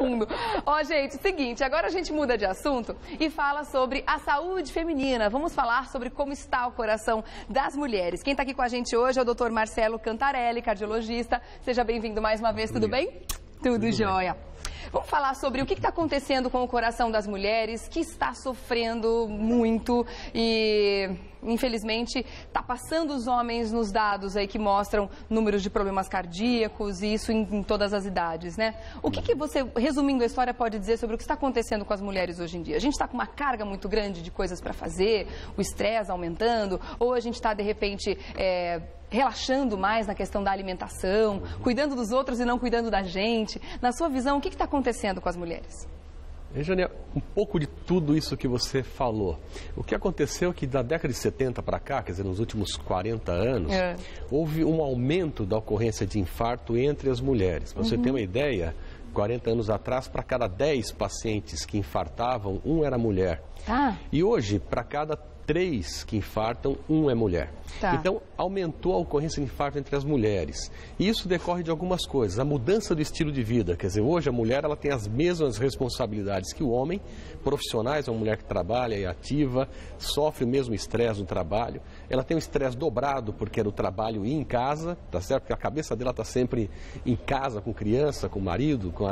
fundo. Ó, gente, seguinte, agora a gente muda de assunto e fala sobre a saúde feminina. Vamos falar sobre como está o coração das mulheres. Quem está aqui com a gente hoje é o Dr. Marcelo Cantarelli, cardiologista. Seja bem-vindo mais uma vez, tudo bem? Tudo jóia. Vamos falar sobre o que está acontecendo com o coração das mulheres, que está sofrendo muito e, infelizmente, está passando os homens nos dados aí que mostram números de problemas cardíacos e isso em todas as idades, né? O que você, resumindo a história, pode dizer sobre o que está acontecendo com as mulheres hoje em dia? A gente está com uma carga muito grande de coisas para fazer, o estresse aumentando, ou a gente está, de repente, relaxando mais na questão da alimentação, cuidando dos outros e não cuidando da gente? Na sua visão, o que está acontecendo com as mulheres? Regiane, um pouco de tudo isso que você falou. O que aconteceu é que da década de 70 para cá, quer dizer, nos últimos 40 anos, houve um aumento da ocorrência de infarto entre as mulheres. Para você ter uma ideia, 40 anos atrás, para cada 10 pacientes que infartavam, um era mulher. E hoje, para cada 3 que infartam, um é mulher. Então, aumentou a ocorrência de infarto entre as mulheres. E isso decorre de algumas coisas. A mudança do estilo de vida. Quer dizer, hoje a mulher ela tem as mesmas responsabilidades que o homem. Profissionais, é uma mulher que trabalha e ativa, sofre o mesmo estresse no trabalho. Ela tem um estresse dobrado porque é do trabalho e em casa, tá certo? Porque a cabeça dela está sempre em casa, com criança, com o marido, com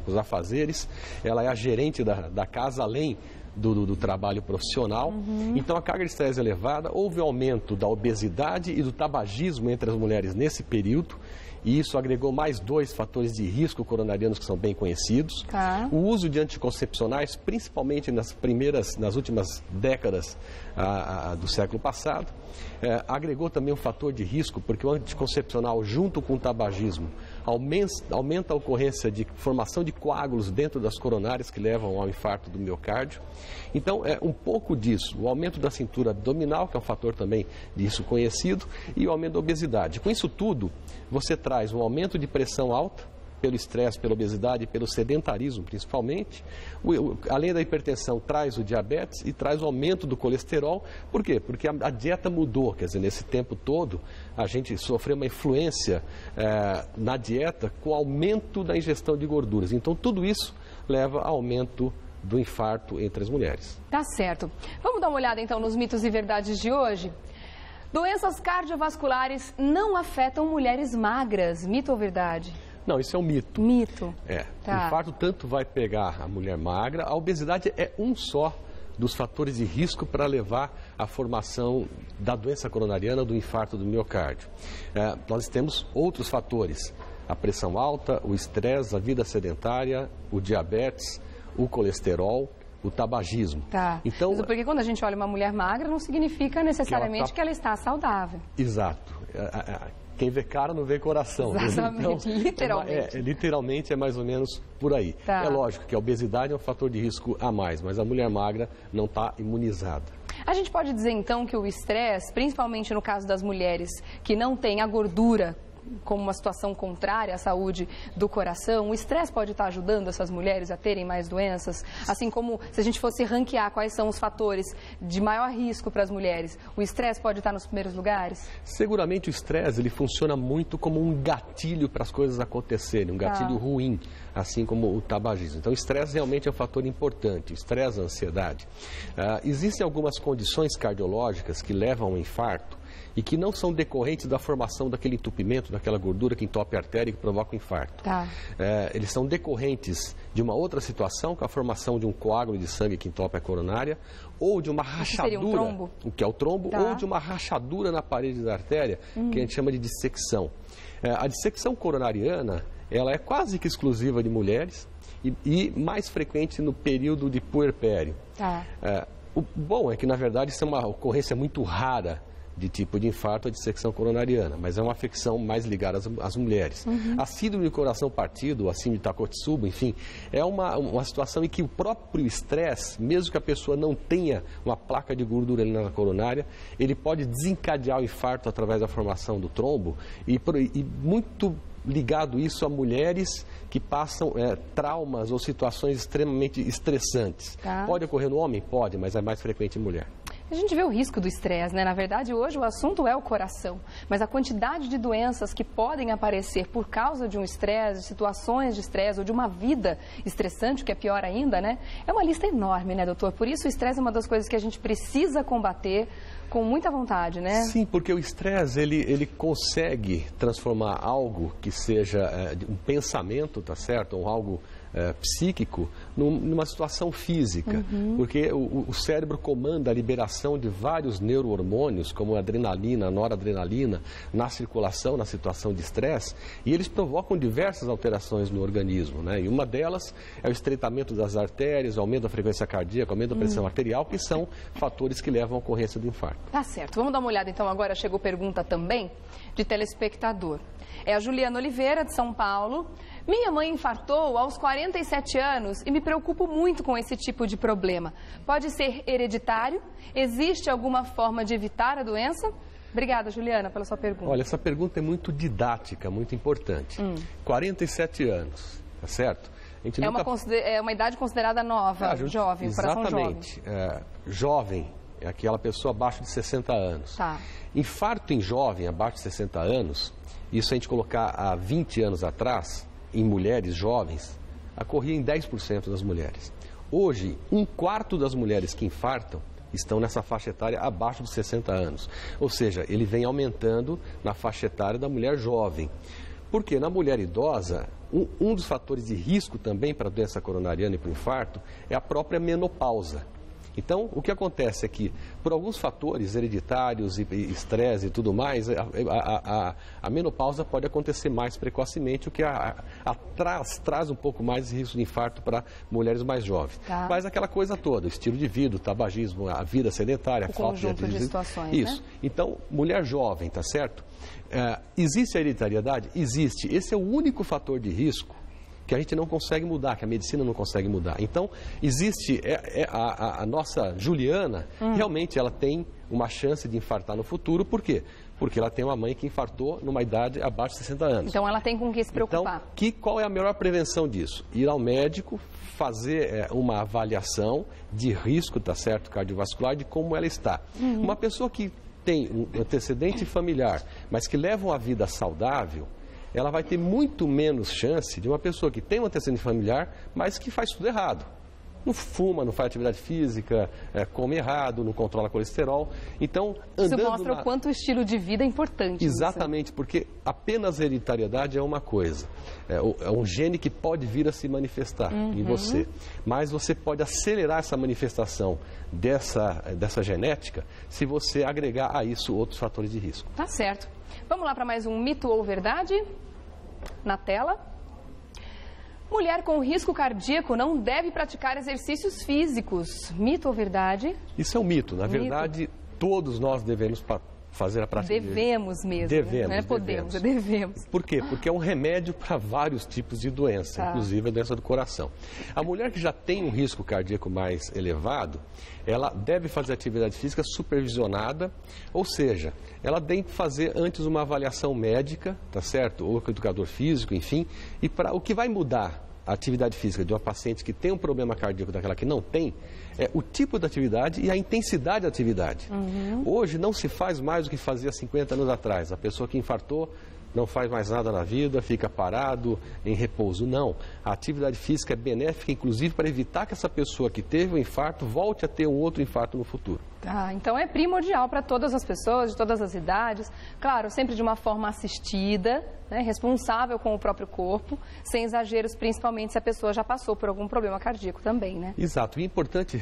os afazeres. Ela é a gerente da casa, além do trabalho profissional. Então a carga de estresse elevada, houve aumento da obesidade e do tabagismo entre as mulheres nesse período, e isso agregou mais 2 fatores de risco coronarianos que são bem conhecidos. O uso de anticoncepcionais, principalmente nas últimas décadas do século passado, agregou também um fator de risco, porque o anticoncepcional, junto com o tabagismo, aumenta a ocorrência de formação de coágulos dentro das coronárias que levam ao infarto do miocárdio. Então, é um pouco disso, o aumento da cintura abdominal, que é um fator também de risco conhecido, e o aumento da obesidade. Com isso tudo, você traz um aumento de pressão alta, pelo estresse, pela obesidade e pelo sedentarismo, principalmente. Além da hipertensão, traz o diabetes e traz o aumento do colesterol. Por quê? Porque a dieta mudou. Quer dizer, nesse tempo todo, a gente sofreu uma influência na dieta com aumento da ingestão de gorduras. Então, tudo isso leva a aumento do infarto entre as mulheres. Tá certo. Vamos dar uma olhada, então, nos mitos e verdades de hoje? Doenças cardiovasculares não afetam mulheres magras. Mito ou verdade? Não, isso é um mito. Mito. O infarto tanto vai pegar a mulher magra, a obesidade é um só dos fatores de risco para levar à formação da doença coronariana, do infarto do miocárdio. Nós temos outros fatores, a pressão alta, o estresse, a vida sedentária, o diabetes, o colesterol, o tabagismo. Então, mas porque quando a gente olha uma mulher magra, não significa necessariamente que ela está saudável. Exato. Quem vê cara não vê coração. Exatamente, então, literalmente. Literalmente é mais ou menos por aí. É lógico que a obesidade é um fator de risco a mais, mas a mulher magra não está imunizada. A gente pode dizer então que o estresse, principalmente no caso das mulheres que não têm a gordura como uma situação contrária à saúde do coração, o estresse pode estar ajudando essas mulheres a terem mais doenças? Assim como se a gente fosse ranquear quais são os fatores de maior risco para as mulheres, o estresse pode estar nos primeiros lugares? Seguramente o estresse ele funciona muito como um gatilho para as coisas acontecerem, um gatilho ruim, assim como o tabagismo. Então o estresse realmente é um fator importante, o estresse, a ansiedade. Existem algumas condições cardiológicas que levam ao infarto e que não são decorrentes da formação daquele entupimento, daquela gordura que entope a artéria e que provoca o infarto. Eles são decorrentes de uma outra situação, que é a formação de um coágulo de sangue que entope a coronária, ou de uma rachadura, seria um trombo? O que é o trombo, ou de uma rachadura na parede da artéria, que a gente chama de dissecção. A dissecção coronariana, ela é quase que exclusiva de mulheres e mais frequente no período de puerpério. O bom é que, na verdade, isso é uma ocorrência muito rara de tipo de infarto ou dissecção coronariana, mas é uma afecção mais ligada às mulheres. A síndrome do coração partido, a síndrome de Takotsubo, enfim, é uma situação em que o próprio estresse, mesmo que a pessoa não tenha uma placa de gordura ali na coronária, ele pode desencadear o infarto através da formação do trombo e muito ligado isso a mulheres que passam traumas ou situações extremamente estressantes. Pode ocorrer no homem? Pode, mas é mais frequente em mulher. A gente vê o risco do estresse, né? Na verdade, hoje o assunto é o coração, mas a quantidade de doenças que podem aparecer por causa de um estresse, de situações de estresse ou de uma vida estressante, o que é pior ainda, né? É uma lista enorme, né, doutor? Por isso o estresse é uma das coisas que a gente precisa combater com muita vontade, né? Sim, porque o estresse, ele consegue transformar algo que seja um pensamento, tá certo? Ou algo psíquico, numa situação física. Porque o cérebro comanda a liberação de vários neurohormônios, como a adrenalina, a noradrenalina, na circulação, na situação de estresse, e eles provocam diversas alterações no organismo, né? E uma delas é o estreitamento das artérias, o aumento da frequência cardíaca, o aumento da pressão arterial, que são fatores que levam à ocorrência do infarto. Tá certo. Vamos dar uma olhada então agora. Chegou pergunta também de telespectador. É a Juliana Oliveira, de São Paulo. Minha mãe infartou aos 47 anos e me preocupo muito com esse tipo de problema. Pode ser hereditário? Existe alguma forma de evitar a doença? Obrigada, Juliana, pela sua pergunta. Olha, essa pergunta é muito didática, muito importante. 47 anos, tá certo? A gente é uma idade considerada nova, jovem, coração jovem. Exatamente. Jovem é aquela pessoa abaixo de 60 anos. Tá. Infarto em jovem, abaixo de 60 anos, isso se a gente colocar há 20 anos atrás, em mulheres jovens, ocorria em 10% das mulheres. Hoje, 1/4 das mulheres que infartam estão nessa faixa etária abaixo de 60 anos. Ou seja, ele vem aumentando na faixa etária da mulher jovem. Porque na mulher idosa, um dos fatores de risco também para a doença coronariana e para o infarto é a própria menopausa. Então, o que acontece é que, por alguns fatores hereditários e estresse e tudo mais, a menopausa pode acontecer mais precocemente, o que traz um pouco mais de risco de infarto para mulheres mais jovens. Tá. Mas aquela coisa toda, o estilo de vida, o tabagismo, a vida sedentária, a falta de atividade. De situações, isso. Né? Então, mulher jovem, tá certo? Existe a hereditariedade? Existe. Esse é o único fator de risco que a gente não consegue mudar, que a medicina não consegue mudar. Então, existe a nossa Juliana, realmente ela tem uma chance de infartar no futuro. Por quê? Porque ela tem uma mãe que infartou numa idade abaixo de 60 anos. Então, ela tem com que se preocupar. Então, qual é a melhor prevenção disso? Ir ao médico, fazer uma avaliação de risco, tá certo, cardiovascular, de como ela está. Uma pessoa que tem um antecedente familiar, mas que leva uma vida saudável, ela vai ter muito menos chance de uma pessoa que tem um antecedente familiar, mas que faz tudo errado. Não fuma, não faz atividade física, come errado, não controla colesterol. Então, andando isso mostra o quanto o estilo de vida é importante. Exatamente, porque apenas a hereditariedade é uma coisa. É um gene que pode vir a se manifestar em você. Mas você pode acelerar essa manifestação dessa genética se você agregar a isso outros fatores de risco. Tá certo. Vamos lá para mais um mito ou verdade? Na tela. Mulher com risco cardíaco não deve praticar exercícios físicos. Mito ou verdade? Isso é um mito. Na verdade, todos nós devemos fazer a prática. Devemos mesmo. Devemos. Não é podemos, devemos. Por quê? Porque é um remédio para vários tipos de doença, inclusive a doença do coração. A mulher que já tem um risco cardíaco mais elevado, ela deve fazer atividade física supervisionada, ou seja, ela tem que fazer antes uma avaliação médica, tá certo? Ou com educador físico, enfim. E o que vai mudar a atividade física de uma paciente que tem um problema cardíaco daquela que não tem, é o tipo de atividade e a intensidade da atividade. Hoje não se faz mais o que fazia 50 anos atrás. A pessoa que infartou não faz mais nada na vida, fica parado, em repouso. Não. A atividade física é benéfica, inclusive, para evitar que essa pessoa que teve um infarto volte a ter um outro infarto no futuro. Então é primordial para todas as pessoas, de todas as idades. Claro, sempre de uma forma assistida, né, responsável com o próprio corpo, sem exageros, principalmente se a pessoa já passou por algum problema cardíaco também, né? Exato. E é importante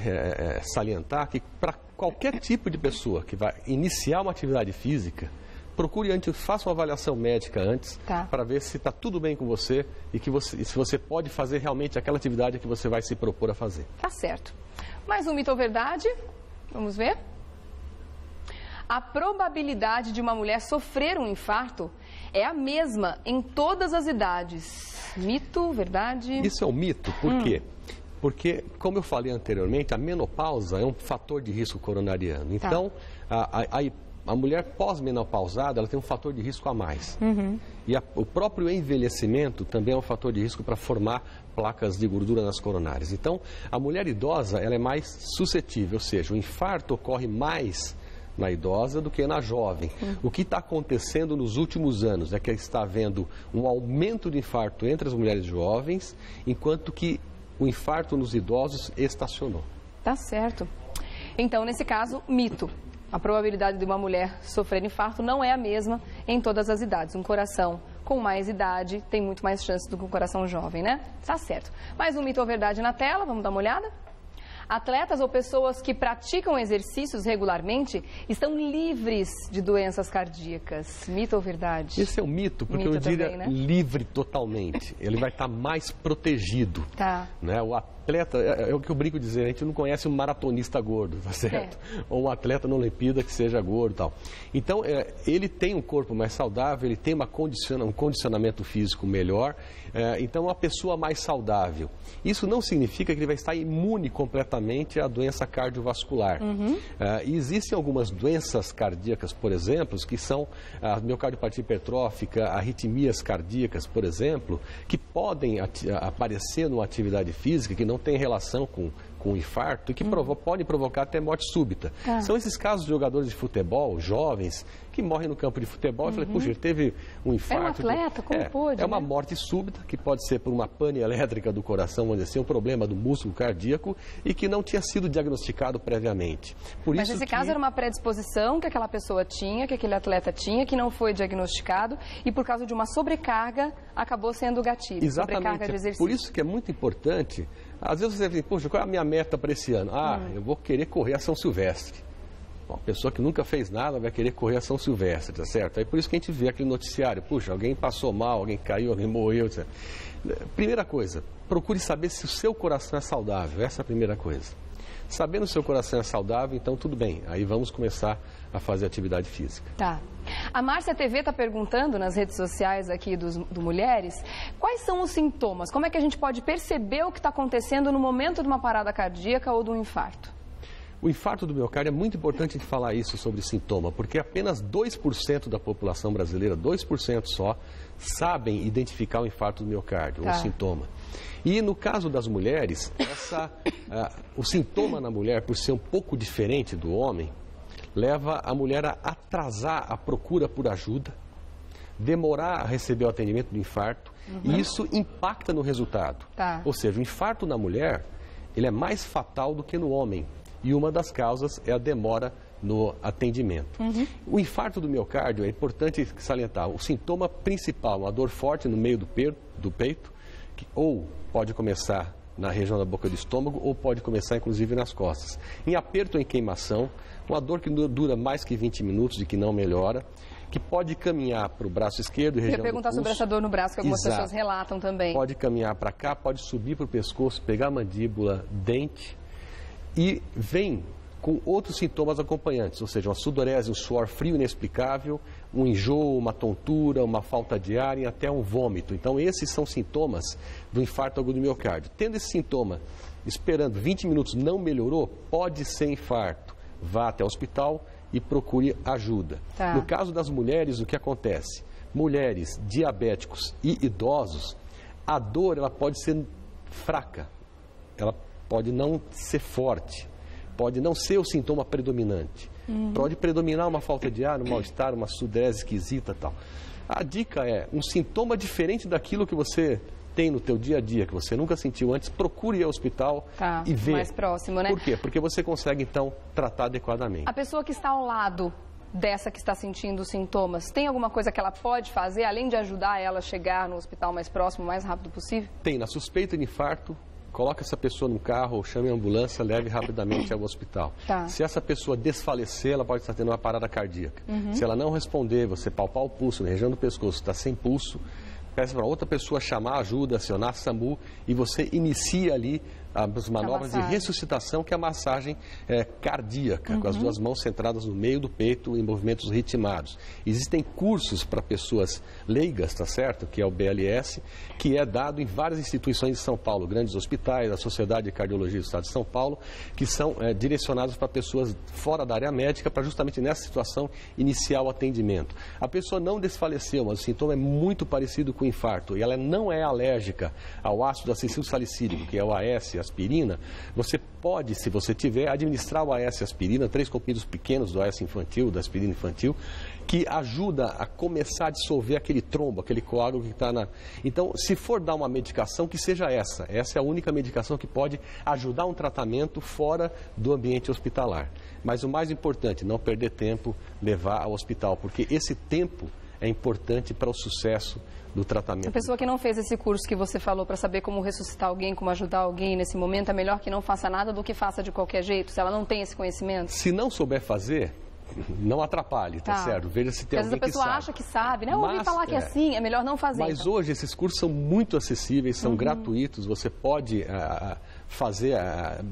salientar que para qualquer tipo de pessoa que vai iniciar uma atividade física, procure antes, faça uma avaliação médica antes, para ver se está tudo bem com você e se você pode fazer realmente aquela atividade que você vai se propor a fazer. Tá certo. Mais um mito ou verdade? Vamos ver? A probabilidade de uma mulher sofrer um infarto é a mesma em todas as idades. Mito, verdade? Isso é um mito, por quê? Porque, como eu falei anteriormente, a menopausa é um fator de risco coronariano. Então, a mulher pós-menopausada, ela tem um fator de risco a mais. E o próprio envelhecimento também é um fator de risco para formar placas de gordura nas coronárias. Então, a mulher idosa, ela é mais suscetível, ou seja, o infarto ocorre mais na idosa do que na jovem. O que está acontecendo nos últimos anos é que está havendo um aumento de infarto entre as mulheres jovens, enquanto que o infarto nos idosos estacionou. Tá certo. Então, nesse caso, mito. A probabilidade de uma mulher sofrer infarto não é a mesma em todas as idades. Um coração com mais idade tem muito mais chance do que um coração jovem, né? Tá certo. Mais um mito ou verdade na tela, vamos dar uma olhada? Atletas ou pessoas que praticam exercícios regularmente estão livres de doenças cardíacas. Mito ou verdade? Esse é um mito, porque Mito eu diria também, né? livre totalmente. Ele vai estar mais protegido. Tá. Né? O atleta, é o que eu brinco de dizer, a gente não conhece um maratonista gordo, tá certo? Ou um atleta na Olimpíada que seja gordo e tal. Então, ele tem um corpo mais saudável, ele tem um condicionamento físico melhor, então é uma pessoa mais saudável. Isso não significa que ele vai estar imune completamente à doença cardiovascular. E existem algumas doenças cardíacas, por exemplo, que são a miocardiopatia hipertrófica, arritmias cardíacas, por exemplo, que podem aparecer numa atividade física que não tem relação com infarto e que podem provocar até morte súbita. São esses casos de jogadores de futebol, jovens, que morrem no campo de futebol. Eu falei, puxa, ele teve um infarto. É um atleta, como pôde? É uma morte súbita, que pode ser por uma pane elétrica do coração, vamos dizer assim, um problema do músculo cardíaco e que não tinha sido diagnosticado previamente. Mas nesse caso era uma predisposição que aquela pessoa tinha, que aquele atleta tinha, que não foi diagnosticado e por causa de uma sobrecarga acabou sendo o gatilho. Exatamente. Sobrecarga de exercício. Por isso que é muito importante. Às vezes você diz, poxa, qual é a minha meta para esse ano? Eu vou querer correr a São Silvestre. Uma pessoa que nunca fez nada vai querer correr a São Silvestre, tá certo? É por isso que a gente vê aquele noticiário, puxa, alguém passou mal, alguém caiu, alguém morreu, etc. Primeira coisa, procure saber se o seu coração é saudável, essa é a primeira coisa. Sabendo se o seu coração é saudável, então tudo bem, aí vamos começar a fazer atividade física. Tá. A Márcia TV está perguntando nas redes sociais aqui do Mulheres, quais são os sintomas? Como é que a gente pode perceber o que está acontecendo no momento de uma parada cardíaca ou de um infarto? O infarto do miocárdio é muito importante a gente falar isso sobre sintoma, porque apenas 2% da população brasileira, 2% só, sabem identificar o infarto do miocárdio, ou sintoma. E no caso das mulheres, o sintoma na mulher, por ser um pouco diferente do homem, leva a mulher a atrasar a procura por ajuda, demorar a receber o atendimento do infarto, e isso impacta no resultado. Ou seja, o infarto na mulher, ele é mais fatal do que no homem. E uma das causas é a demora no atendimento. O infarto do miocárdio, é importante salientar, o sintoma principal, uma dor forte no meio do peito, que ou pode começar na região da boca do estômago ou pode começar inclusive nas costas. Em aperto ou em queimação, uma dor que dura mais que 20 minutos e que não melhora, que pode caminhar para o braço esquerdo, região do pulso. Eu ia perguntar sobre essa dor no braço, que algumas pessoas relatam também. Pode caminhar para cá, pode subir para o pescoço, pegar a mandíbula, dente, e vem com outros sintomas acompanhantes, ou seja, uma sudorese, um suor frio inexplicável, um enjoo, uma tontura, uma falta de ar e até um vômito. Então, esses são sintomas do infarto agudo do miocárdio. Tendo esse sintoma, esperando 20 minutos, não melhorou, pode ser infarto. Vá até o hospital e procure ajuda. No caso das mulheres, o que acontece? Mulheres, diabéticos e idosos, a dor ela pode ser fraca, ela pode não ser forte, pode não ser o sintoma predominante. Pode predominar uma falta de ar, um mal-estar, uma sudorese esquisita e tal. A dica é, um sintoma diferente daquilo que você tem no teu dia a dia, que você nunca sentiu antes, procure ir ao hospital e ver. Mais próximo, né? Por quê? Porque você consegue, então, tratar adequadamente. A pessoa que está ao lado dessa que está sentindo os sintomas, tem alguma coisa que ela pode fazer, além de ajudar ela a chegar no hospital mais próximo, o mais rápido possível? Tem. Na suspeita de infarto, coloque essa pessoa no carro ou chame a ambulância, leve rapidamente ao hospital. Se essa pessoa desfalecer, ela pode estar tendo uma parada cardíaca. Se ela não responder, você palpar o pulso na região do pescoço, está sem pulso, peça para outra pessoa chamar ajuda, acionar SAMU, e você inicia ali as manobras de ressuscitação, que é a massagem cardíaca, com as duas mãos centradas no meio do peito em movimentos ritmados. Existem cursos para pessoas leigas, tá certo? Que é o BLS, que é dado em várias instituições de São Paulo, grandes hospitais, a Sociedade de Cardiologia do Estado de São Paulo, que são direcionados para pessoas fora da área médica, para justamente nessa situação iniciar o atendimento. A pessoa não desfaleceu, mas o sintoma é muito parecido com o infarto, e ela não é alérgica ao ácido acetilsalicílico, que é o AS, aspirina. Você pode, se você tiver, administrar o AS aspirina, 3 comprimidos pequenos do AS infantil, da aspirina infantil, que ajuda a começar a dissolver aquele trombo, aquele coágulo que está na... Então, se for dar uma medicação, que seja essa. Essa é a única medicação que pode ajudar um tratamento fora do ambiente hospitalar. Mas o mais importante, não perder tempo, levar ao hospital, porque esse tempo é importante para o sucesso do tratamento. A pessoa que não fez esse curso que você falou para saber como ressuscitar alguém, como ajudar alguém nesse momento, é melhor que não faça nada do que faça de qualquer jeito, se ela não tem esse conhecimento? Se não souber fazer, não atrapalhe, tá certo? Veja se tem alguém que sabe. Às vezes a pessoa acha que sabe, né? Eu ouvi falar que é assim, é melhor não fazer. Mas então, hoje esses cursos são muito acessíveis, são gratuitos, você pode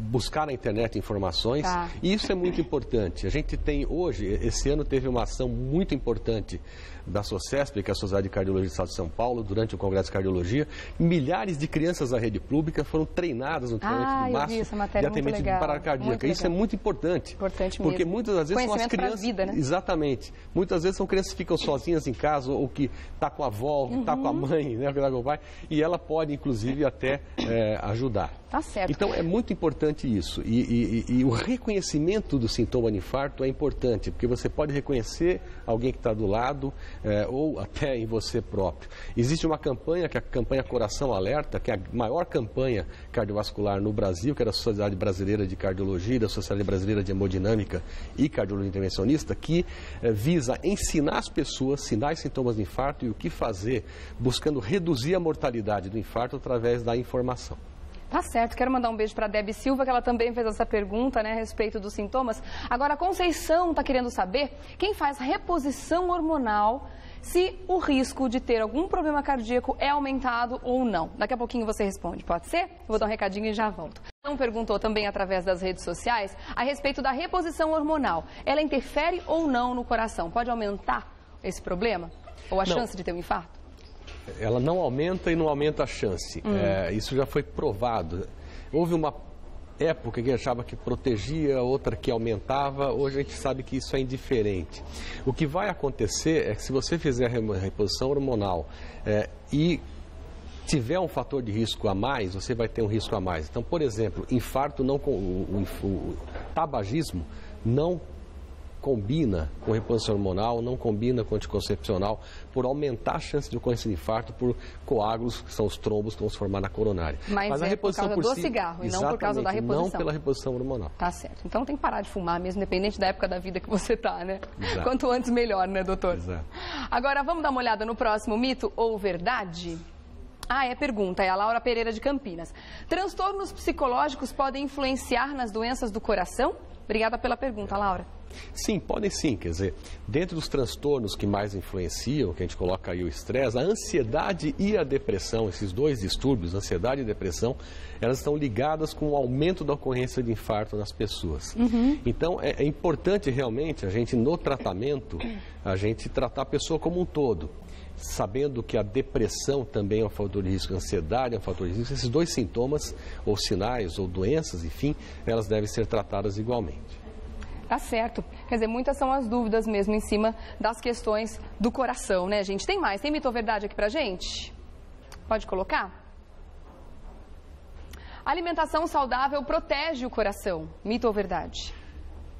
buscar na internet informações, e isso é muito importante. A gente tem hoje, esse ano teve uma ação muito importante da SOCESP, que é a Sociedade de Cardiologia do Estado de São Paulo, durante o Congresso de Cardiologia. Milhares de crianças da rede pública foram treinadas no treinamento máximo de atendimento de parada cardíaca. Isso é muito importante. Importante porque mesmo. muitas das vezes são as crianças... Vida, né? Exatamente. Muitas vezes são crianças que ficam sozinhas em casa, ou que está com a avó, ou que está com a mãe, né, com o pai, e ela pode, inclusive, até ajudar. Tá certo. Então, é muito importante isso. E o reconhecimento do sintoma de infarto é importante, porque você pode reconhecer alguém que está do lado, ou até em você próprio. Existe uma campanha, que é a campanha Coração Alerta, que é a maior campanha cardiovascular no Brasil, que é da Sociedade Brasileira de Cardiologia, da Sociedade Brasileira de Hemodinâmica e Cardiologia Intervencionista, que visa ensinar as pessoas sinais e sintomas de infarto e o que fazer, buscando reduzir a mortalidade do infarto através da informação. Tá certo, quero mandar um beijo para a Debbie Silva, que ela também fez essa pergunta, né, a respeito dos sintomas. Agora, a Conceição está querendo saber quem faz reposição hormonal, se o risco de ter algum problema cardíaco é aumentado ou não. Daqui a pouquinho você responde, pode ser? Eu vou dar um recadinho e já volto. Então, perguntou também através das redes sociais a respeito da reposição hormonal. Ela interfere ou não no coração? Pode aumentar esse problema? Ou a chance de ter um infarto? Ela não aumenta e não aumenta a chance. Isso já foi provado. Houve uma época que achava que protegia, outra que aumentava. Hoje a gente sabe que isso é indiferente. O que vai acontecer é que se você fizer a reposição hormonal e tiver um fator de risco a mais, você vai ter um risco a mais. Então, por exemplo, infarto, o tabagismo não combina com reposição hormonal, não combina com anticoncepcional, por aumentar a chance de ocorrência de infarto por coágulos, que são os trombos que vão se formar na coronária. Mas a reposição por causa do cigarro e não por causa da reposição. Não pela reposição hormonal. Tá certo. Então tem que parar de fumar mesmo, independente da época da vida que você tá, né? Exato. Quanto antes melhor, né, doutor? Exato. Agora vamos dar uma olhada no próximo mito ou verdade? Pergunta, é a Laura Pereira de Campinas. Transtornos psicológicos podem influenciar nas doenças do coração? Obrigada pela pergunta, Laura. Sim, podem sim. Quer dizer, dentro dos transtornos que mais influenciam, que a gente coloca aí o estresse, a ansiedade e a depressão, esses dois distúrbios, ansiedade e depressão, elas estão ligadas com o aumento da ocorrência de infarto nas pessoas. Então, é importante realmente a gente, no tratamento, a gente tratar a pessoa como um todo, sabendo que a depressão também é um fator de risco, a ansiedade é um fator de risco. Esses dois sintomas, ou sinais, ou doenças, enfim, elas devem ser tratadas igualmente. Tá certo. Quer dizer, muitas são as dúvidas mesmo em cima das questões do coração, né, gente? Tem mais? Tem mito ou verdade aqui pra gente? Pode colocar? Alimentação saudável protege o coração. Mito ou verdade?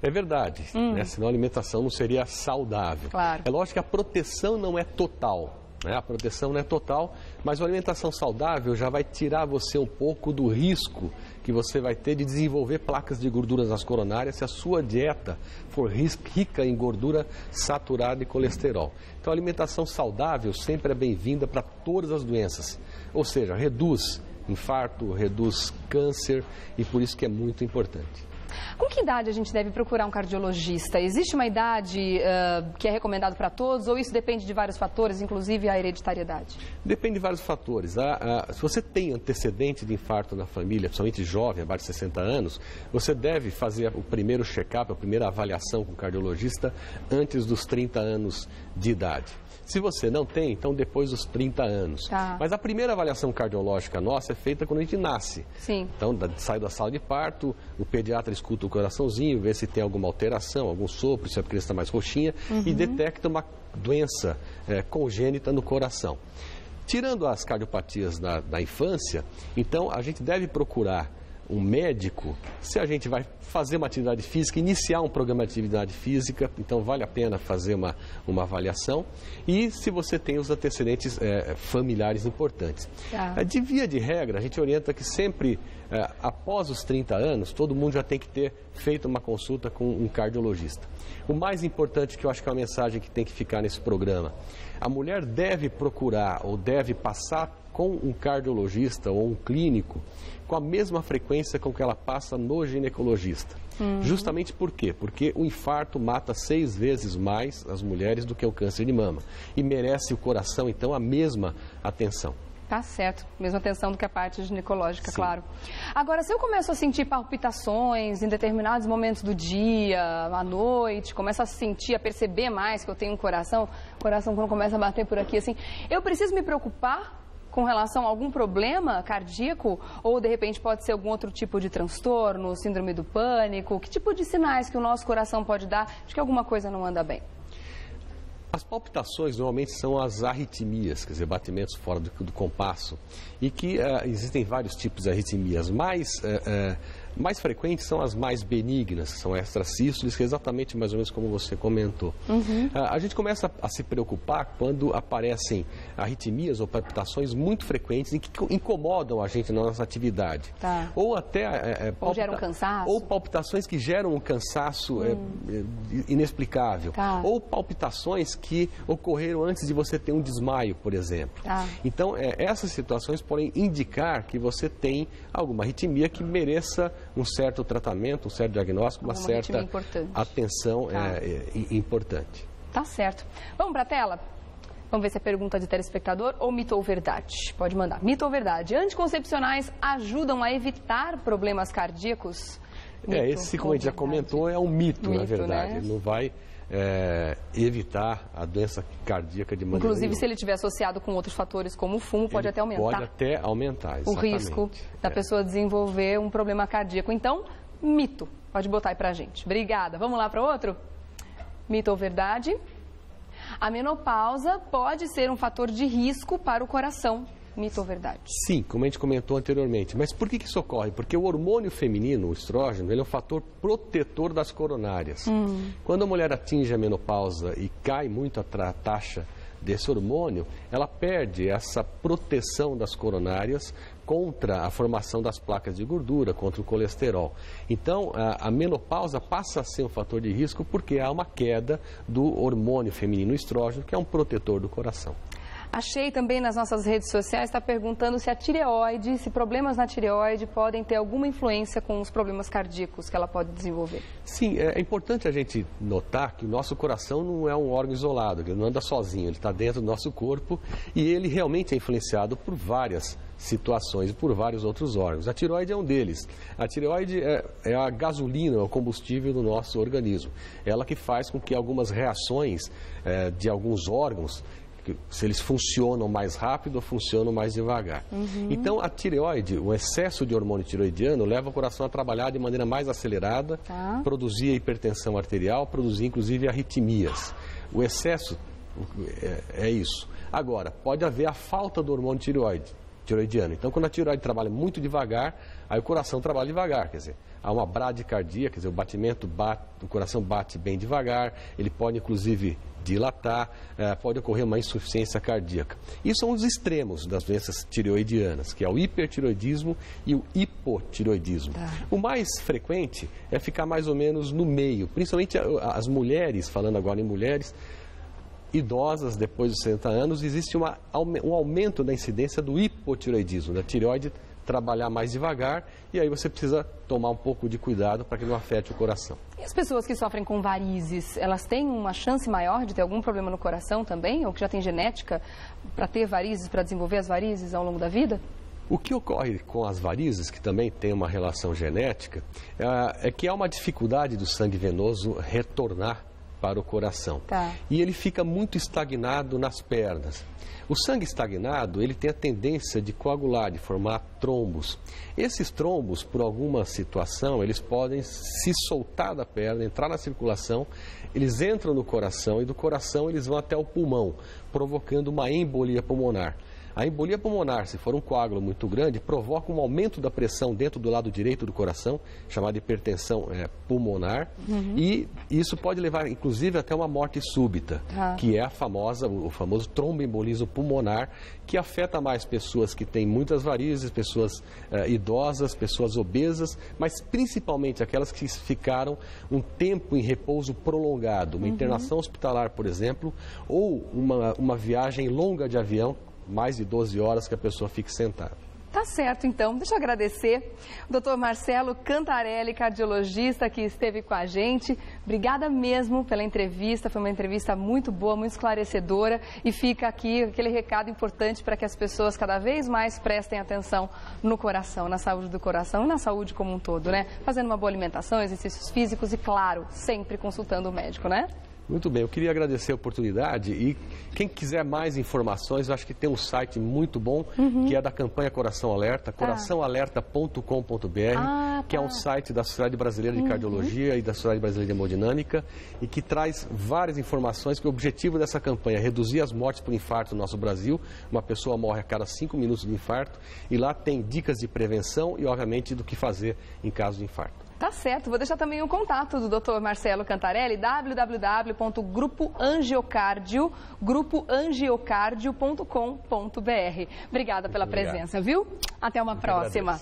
É verdade, né? Senão a alimentação não seria saudável. Claro. É lógico que a proteção não é total, né? A proteção não é total, mas a alimentação saudável já vai tirar você um pouco do risco que você vai ter de desenvolver placas de gorduras nas coronárias se a sua dieta for rica em gordura saturada e colesterol. Então a alimentação saudável sempre é bem-vinda para todas as doenças, ou seja, reduz infarto, reduz câncer, e por isso que é muito importante. Com que idade a gente deve procurar um cardiologista? Existe uma idade que é recomendado para todos ou isso depende de vários fatores, inclusive a hereditariedade? Depende de vários fatores. Se você tem antecedente de infarto na família, principalmente jovem, abaixo de 60 anos, você deve fazer o primeiro check-up, a primeira avaliação com o cardiologista antes dos 30 anos de idade. Se você não tem, então depois dos 30 anos. Tá. Mas a primeira avaliação cardiológica nossa é feita quando a gente nasce. Sim. Então, sai da sala de parto, o pediatra escuta o coraçãozinho, vê se tem alguma alteração, algum sopro, se a criança está mais roxinha, e detecta uma doença congênita no coração. Tirando as cardiopatias da infância, então a gente deve procurar um médico, se a gente vai fazer uma atividade física, iniciar um programa de atividade física, então vale a pena fazer uma avaliação. E se você tem os antecedentes familiares importantes. Tá. De via de regra, a gente orienta que sempre, após os 30 anos, todo mundo já tem que ter feito uma consulta com um cardiologista. O mais importante, que eu acho que é uma mensagem que tem que ficar nesse programa, a mulher deve procurar ou deve passar com um cardiologista ou um clínico com a mesma frequência com que ela passa no ginecologista. Justamente por quê? Porque o infarto mata 6 vezes mais as mulheres do que o câncer de mama. E merece o coração, então, a mesma atenção. Tá certo, mesma atenção do que a parte ginecológica, Sim. Claro. Agora, se eu começo a sentir palpitações em determinados momentos do dia, à noite, começo a sentir, a perceber mais que eu tenho um coração quando começa a bater por aqui, assim, eu preciso me preocupar com relação a algum problema cardíaco ou, de repente, pode ser algum outro tipo de transtorno, síndrome do pânico? Que tipo de sinais que o nosso coração pode dar de que alguma coisa não anda bem? As palpitações normalmente são as arritmias, quer dizer, batimentos fora do compasso, e que existem vários tipos de arritmias. Mais frequentes são as mais benignas, que são extrasístoles, que é exatamente mais ou menos como você comentou. A gente começa a se preocupar quando aparecem arritmias ou palpitações muito frequentes e que incomodam a gente na nossa atividade. Tá. Ou até... Ou geram cansaço. Ou palpitações que geram um cansaço inexplicável. Tá. Ou palpitações que ocorreram antes de você ter um desmaio, por exemplo. Tá. Então, essas situações podem indicar que você tem alguma arritmia que mereça um certo tratamento, um certo diagnóstico, uma certa atenção importante. Tá certo. Vamos para a tela? Vamos ver se é pergunta de telespectador ou mito ou verdade. Pode mandar. Mito ou verdade? Anticoncepcionais ajudam a evitar problemas cardíacos? Esse, como a gente já comentou, é um mito, na verdade. Né? Ele não vai evitar a doença cardíaca de maneira Inclusive, nenhuma. se ele estiver associado com outros fatores, como o fumo, pode até aumentar. Pode até aumentar, o risco da pessoa desenvolver um problema cardíaco. Então, mito. Pode botar aí pra gente. Obrigada. Vamos lá para outro? Mito ou verdade? A menopausa pode ser um fator de risco para o coração. Mito ou verdade? Sim, como a gente comentou anteriormente. Mas por que isso ocorre? Porque o hormônio feminino, o estrógeno, ele é um fator protetor das coronárias. Quando a mulher atinge a menopausa e cai muito a taxa desse hormônio, ela perde essa proteção das coronárias contra a formação das placas de gordura, contra o colesterol. Então, a menopausa passa a ser um fator de risco porque há uma queda do hormônio feminino, o estrógeno, que é um protetor do coração. Achei também nas nossas redes sociais, está perguntando se a tireoide, se problemas na tireoide podem ter alguma influência com os problemas cardíacos que ela pode desenvolver. Sim, é importante a gente notar que o nosso coração não é um órgão isolado, ele não anda sozinho, ele está dentro do nosso corpo e ele realmente é influenciado por várias situações e por vários outros órgãos. A tireoide é um deles. A tireoide é a gasolina, é o combustível do nosso organismo. Ela que faz com que algumas reações de alguns órgãos, se eles funcionam mais rápido ou funcionam mais devagar. Então, a tireoide, o excesso de hormônio tireoidiano leva o coração a trabalhar de maneira mais acelerada, produzir hipertensão arterial, produzir inclusive arritmias. O excesso é isso. Agora, pode haver a falta do hormônio tireoidiano. Então, quando a tireoide trabalha muito devagar, aí o coração trabalha devagar, quer dizer, há uma bradicardia, quer dizer, o coração bate bem devagar, ele pode inclusive dilatar, pode ocorrer uma insuficiência cardíaca. Isso são os extremos das doenças tireoidianas, que é o hipertireoidismo e o hipotireoidismo. O mais frequente é ficar mais ou menos no meio, principalmente as mulheres, falando agora em mulheres, idosas depois dos 60 anos, existe um aumento da incidência do hipotireoidismo, da tireoide trabalhar mais devagar e aí você precisa tomar um pouco de cuidado para que não afete o coração. E as pessoas que sofrem com varizes, elas têm uma chance maior de ter algum problema no coração também? Ou que já tem genética para ter varizes, para desenvolver as varizes ao longo da vida? O que ocorre com as varizes, que também tem uma relação genética, é que há uma dificuldade do sangue venoso retornar para o coração. Tá. E ele fica muito estagnado nas pernas. O sangue estagnado, ele tem a tendência de coagular, de formar trombos. Esses trombos, por alguma situação, eles podem se soltar da perna, entrar na circulação, eles entram no coração e do coração eles vão até o pulmão, provocando uma embolia pulmonar. A embolia pulmonar, se for um coágulo muito grande, provoca um aumento da pressão dentro do lado direito do coração, chamada hipertensão pulmonar, e isso pode levar, inclusive, até uma morte súbita, que é o famoso tromboembolismo pulmonar, que afeta mais pessoas que têm muitas varizes, pessoas idosas, pessoas obesas, mas principalmente aquelas que ficaram um tempo em repouso prolongado, uma internação hospitalar, por exemplo, ou uma viagem longa de avião, mais de 12 horas que a pessoa fique sentada. Tá certo, então. Deixa eu agradecer o Dr. Marcelo Cantarelli, cardiologista, que esteve com a gente. Obrigada mesmo pela entrevista. Foi uma entrevista muito boa, muito esclarecedora. E fica aqui aquele recado importante para que as pessoas cada vez mais prestem atenção no coração, na saúde do coração e na saúde como um todo, né? Fazendo uma boa alimentação, exercícios físicos e, claro, sempre consultando o médico, né? Muito bem, eu queria agradecer a oportunidade e quem quiser mais informações, eu acho que tem um site muito bom, que é da campanha Coração Alerta, coraçãoalerta.com.br, que é um site da Sociedade Brasileira de Cardiologia e da Sociedade Brasileira de Hemodinâmica e que traz várias informações, que o objetivo dessa campanha é reduzir as mortes por infarto no nosso Brasil. Uma pessoa morre a cada 5 minutos de infarto e lá tem dicas de prevenção e, obviamente, do que fazer em caso de infarto. Tá certo, vou deixar também o contato do Dr. Marcelo Cantarelli, www.grupoangiocardio.com.br. Obrigada pela presença, viu? Até uma próxima.